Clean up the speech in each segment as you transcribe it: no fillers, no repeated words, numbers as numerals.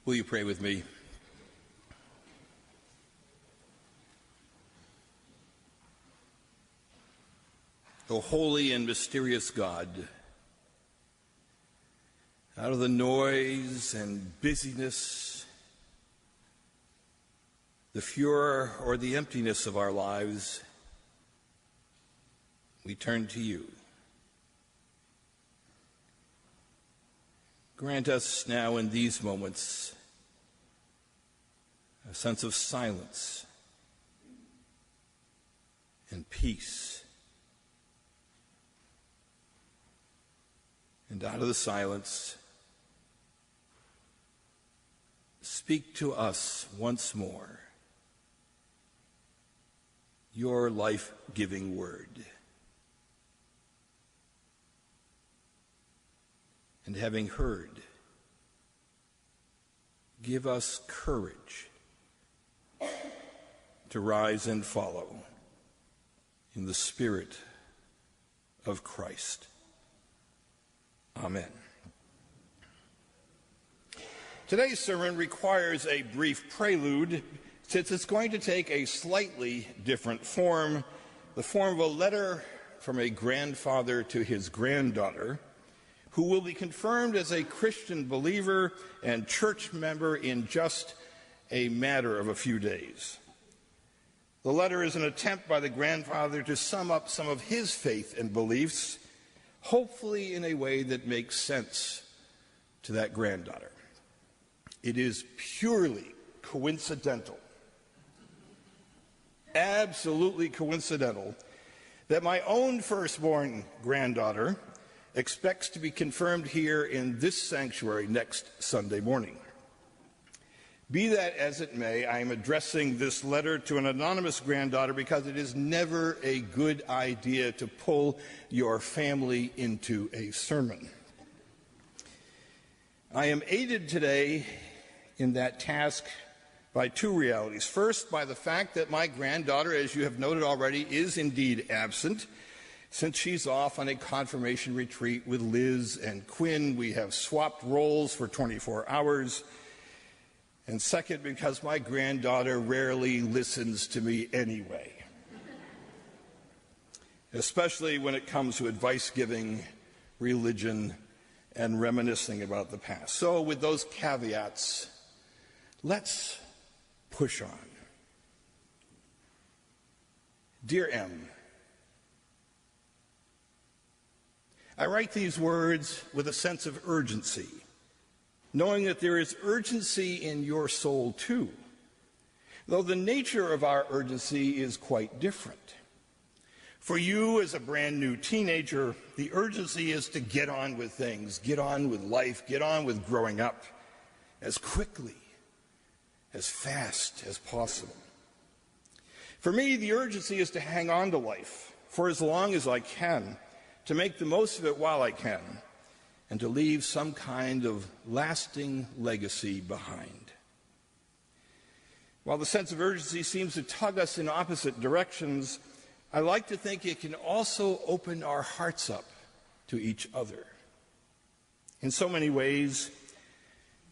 Will you pray with me? O holy and mysterious God, out of the noise and busyness, the furor or the emptiness of our lives, we turn to you. Grant us now in these moments a sense of silence and peace. And out of the silence, speak to us once more your life-giving word. And having heard, give us courage to rise and follow in the Spirit of Christ. Amen. Today's sermon requires a brief prelude since it's going to take a slightly different form, the form of a letter from a grandfather to his granddaughter, who will be confirmed as a Christian believer and church member in just a matter of a few days. The letter is an attempt by the grandfather to sum up some of his faith and beliefs, hopefully in a way that makes sense to that granddaughter. It is purely coincidental, absolutely coincidental, that my own firstborn granddaughter expects to be confirmed here in this sanctuary next Sunday morning. Be that as it may, I am addressing this letter to an anonymous granddaughter because it is never a good idea to pull your family into a sermon. I am aided today in that task by two realities. First, by the fact that my granddaughter, as you have noted already, is indeed absent. Since she's off on a confirmation retreat with Liz and Quinn, we have swapped roles for 24 hours. And second, because my granddaughter rarely listens to me anyway, especially when it comes to advice giving, religion, and reminiscing about the past. So with those caveats, let's push on. Dear M, I write these words with a sense of urgency, knowing that there is urgency in your soul too, though the nature of our urgency is quite different. For you as a brand new teenager, the urgency is to get on with things, get on with life, get on with growing up as quickly, as fast as possible. For me, the urgency is to hang on to life for as long as I can, to make the most of it while I can, and to leave some kind of lasting legacy behind. While the sense of urgency seems to tug us in opposite directions, I like to think it can also open our hearts up to each other. In so many ways,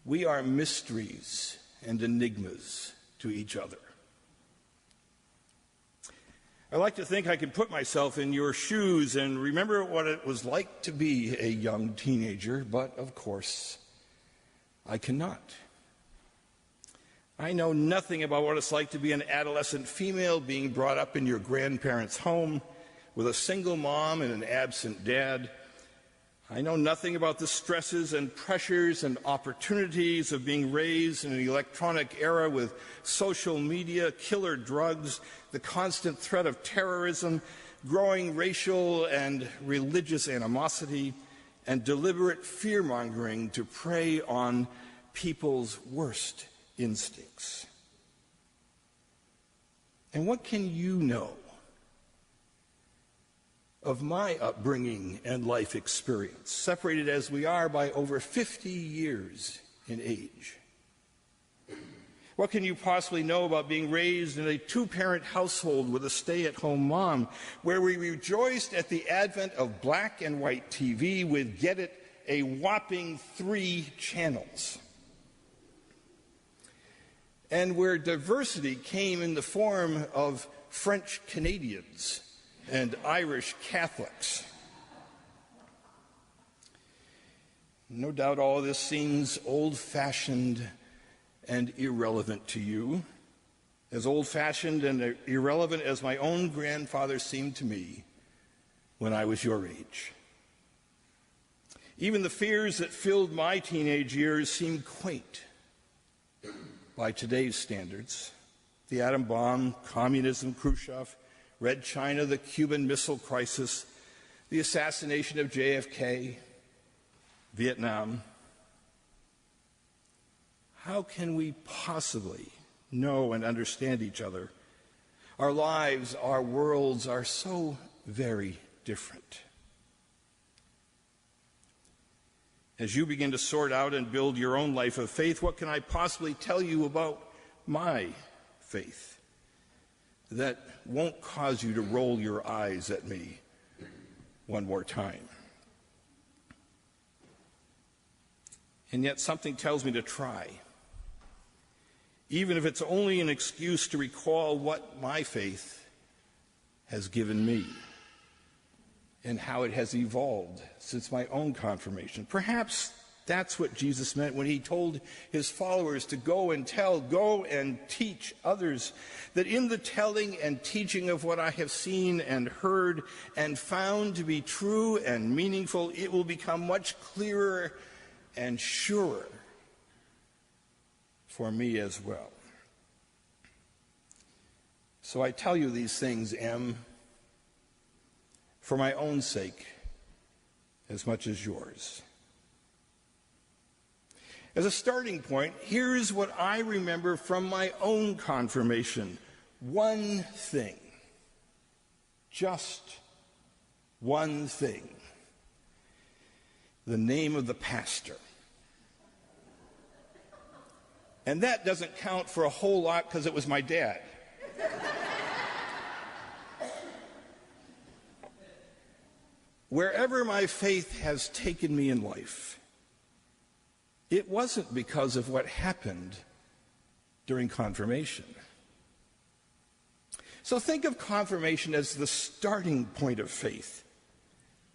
we are mysteries and enigmas to each other. I like to think I can put myself in your shoes and remember what it was like to be a young teenager, but of course, I cannot. I know nothing about what it's like to be an adolescent female being brought up in your grandparents' home with a single mom and an absent dad. I know nothing about the stresses and pressures and opportunities of being raised in an electronic era with social media, killer drugs, the constant threat of terrorism, growing racial and religious animosity, and deliberate fear-mongering to prey on people's worst instincts. And what can you know of my upbringing and life experience, separated as we are by over 50 years in age? What can you possibly know about being raised in a two-parent household with a stay-at-home mom, where we rejoiced at the advent of black and white TV with, get it, a whopping 3 channels? and where diversity came in the form of French Canadians and Irish Catholics. No doubt all of this seems old-fashioned and irrelevant to you, as old-fashioned and irrelevant as my own grandfather seemed to me when I was your age. Even the fears that filled my teenage years seem quaint by today's standards. The atom bomb, communism, Khrushchev, Red China, the Cuban Missile Crisis, the assassination of JFK, Vietnam. How can we possibly know and understand each other? Our lives, our worlds are so very different. As you begin to sort out and build your own life of faith, what can I possibly tell you about my faith that won't cause you to roll your eyes at me one more time? And yet something tells me to try, even if it's only an excuse to recall what my faith has given me and how it has evolved since my own confirmation. Perhaps that's what Jesus meant when he told his followers to go and tell, go and teach others, that in the telling and teaching of what I have seen and heard and found to be true and meaningful, it will become much clearer and surer for me as well. So I tell you these things, Em, for my own sake as much as yours. As a starting point, here's what I remember from my own confirmation. One thing. Just one thing. The name of the pastor. And that doesn't count for a whole lot because it was my dad. Wherever my faith has taken me in life, it wasn't because of what happened during confirmation. So think of confirmation as the starting point of faith.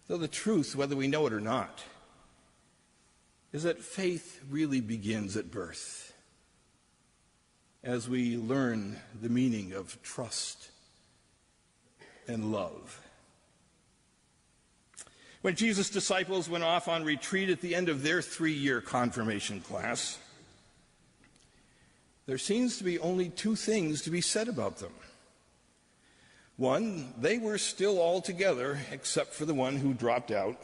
Though the truth, whether we know it or not, is that faith really begins at birth, as we learn the meaning of trust and love. When Jesus' disciples went off on retreat at the end of their 3-year confirmation class, there seems to be only 2 things to be said about them. One, they were still all together, except for the one who dropped out.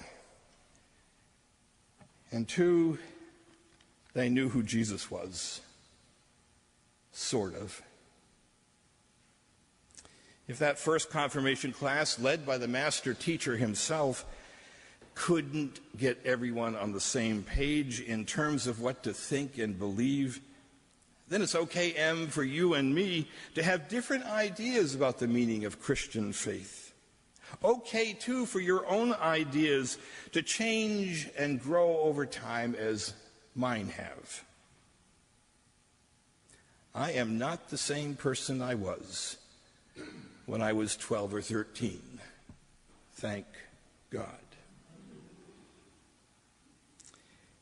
And 2, they knew who Jesus was. Sort of. If that first confirmation class, led by the master teacher himself, couldn't get everyone on the same page in terms of what to think and believe, then it's okay, Em, for you and me to have different ideas about the meaning of Christian faith. Okay, too, for your own ideas to change and grow over time as mine have. I am not the same person I was when I was 12 or 13. Thank God.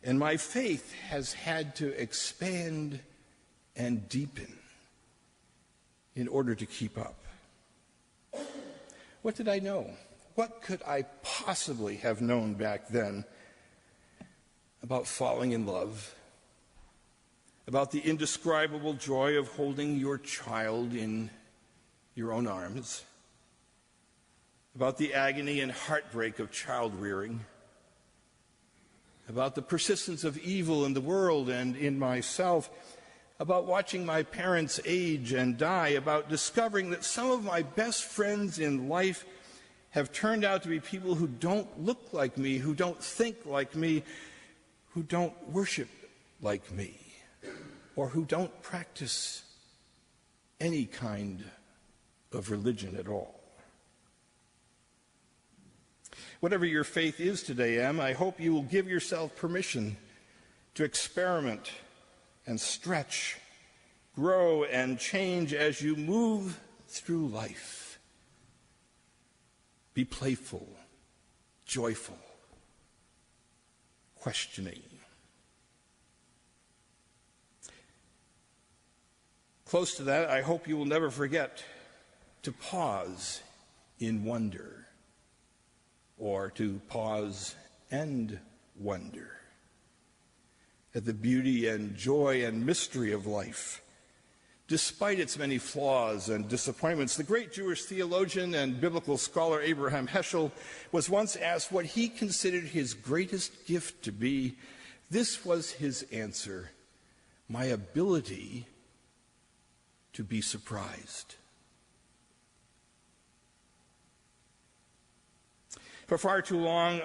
And my faith has had to expand and deepen in order to keep up. What did I know? What could I possibly have known back then about falling in love, about the indescribable joy of holding your child in your own arms, about the agony and heartbreak of child rearing, about the persistence of evil in the world and in myself, about watching my parents age and die, about discovering that some of my best friends in life have turned out to be people who don't look like me, who don't think like me, who don't worship like me, or who don't practice any kind of religion at all. Whatever your faith is today, Em, I hope you will give yourself permission to experiment and stretch grow and change as you move through life. Be playful, joyful, questioning. Close to that, I hope you will never forget to pause in wonder, or to pause and wonder at the beauty and joy and mystery of life. Despite its many flaws and disappointments, the great Jewish theologian and biblical scholar Abraham Heschel was once asked what he considered his greatest gift to be. This was his answer: my ability to be surprised. For far too long,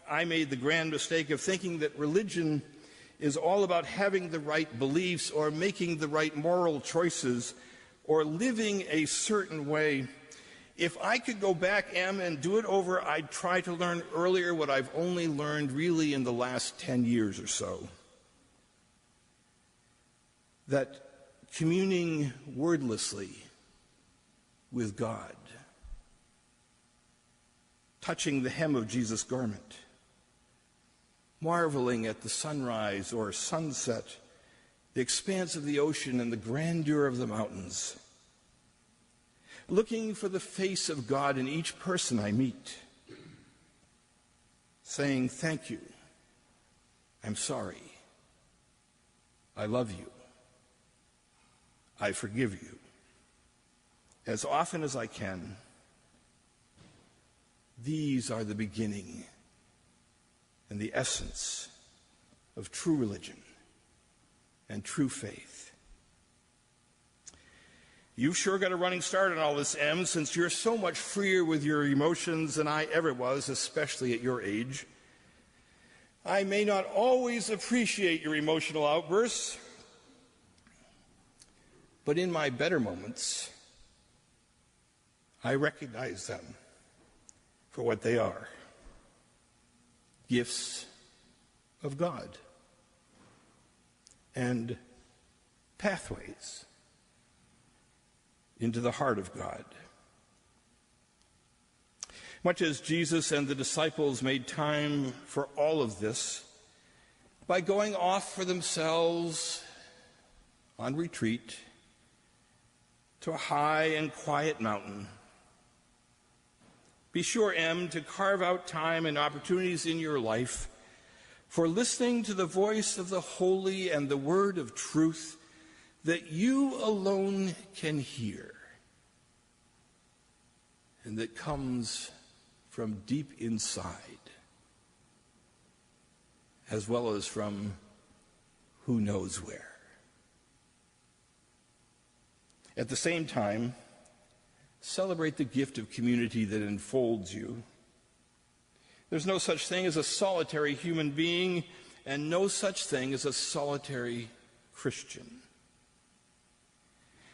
I made the grand mistake of thinking that religion is all about having the right beliefs or making the right moral choices or living a certain way. If I could go back, and do it over, I'd try to learn earlier what I've only learned really in the last 10 years or so. That communing wordlessly with God, touching the hem of Jesus' garment, marveling at the sunrise or sunset, the expanse of the ocean and the grandeur of the mountains, looking for the face of God in each person I meet, saying, thank you, I'm sorry, I love you, I forgive you, as often as I can. These are the beginning and the essence of true religion and true faith. You've sure got a running start on all this, Em, since you're so much freer with your emotions than I ever was, especially at your age. I may not always appreciate your emotional outbursts, but in my better moments, I recognize them for what they are: gifts of God and pathways into the heart of God. Much as Jesus and the disciples made time for all of this by going off for themselves on retreat to a high and quiet mountain, be sure, Em, to carve out time and opportunities in your life for listening to the voice of the holy and the word of truth that you alone can hear, and that comes from deep inside, as well as from who knows where. At the same time, celebrate the gift of community that enfolds you. There's no such thing as a solitary human being, and no such thing as a solitary Christian.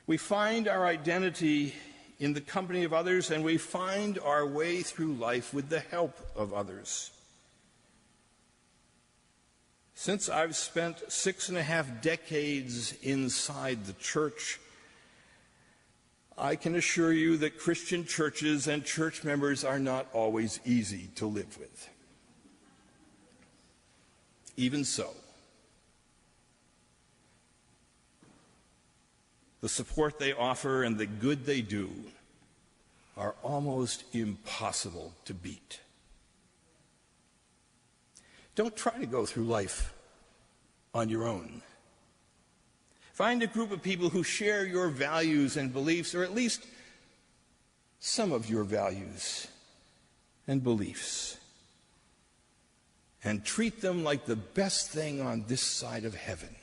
We find our identity in the company of others, and we find our way through life with the help of others. Since I've spent 6.5 decades inside the church, I can assure you that Christian churches and church members are not always easy to live with. Even so, the support they offer and the good they do are almost impossible to beat. Don't try to go through life on your own. Find a group of people who share your values and beliefs, or at least some of your values and beliefs, and treat them like the best thing on this side of heaven,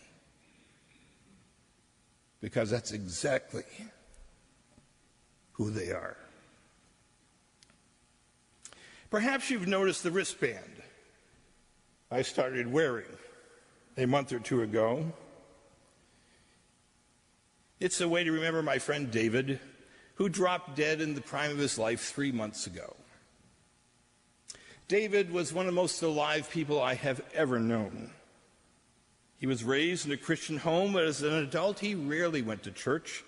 because that's exactly who they are. Perhaps you've noticed the wristband I started wearing a month or two ago. It's a way to remember my friend David, who dropped dead in the prime of his life 3 months ago. David was one of the most alive people I have ever known. He was raised in a Christian home, but as an adult, he rarely went to church.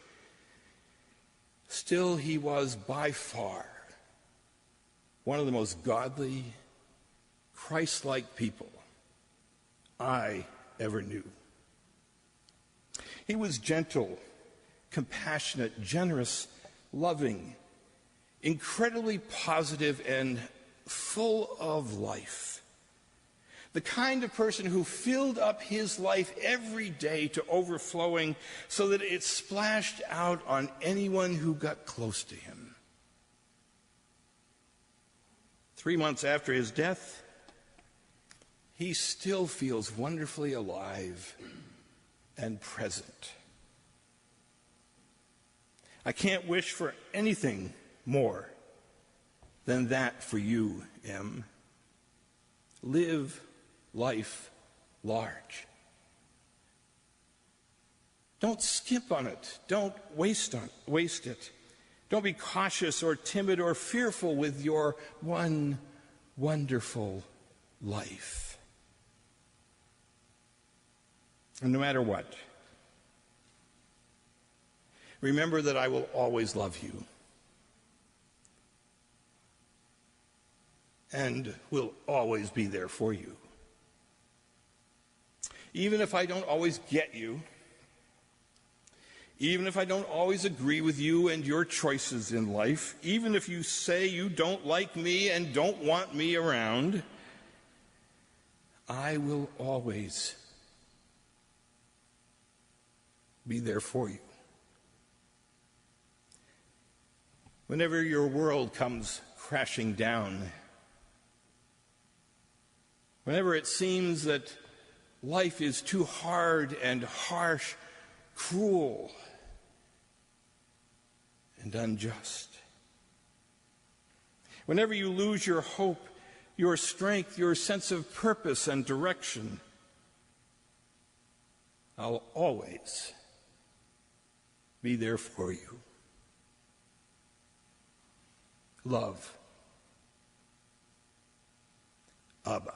Still, he was by far one of the most godly, Christ-like people I ever knew. He was gentle, compassionate, generous, loving, incredibly positive, and full of life. The kind of person who filled up his life every day to overflowing so that it splashed out on anyone who got close to him. 3 months after his death, he still feels wonderfully alive and present. I can't wish for anything more than that for you, Em. Live life large. Don't skimp on it. Don't waste it. Don't be cautious or timid or fearful with your one wonderful life. And no matter what, remember that I will always love you and will always be there for you. Even if I don't always get you, even if I don't always agree with you and your choices in life, even if you say you don't like me and don't want me around, I will always be there for you. Whenever your world comes crashing down, whenever it seems that life is too hard and harsh, cruel and unjust, whenever you lose your hope, your strength, your sense of purpose and direction, I'll always be there for you. Love, Abba.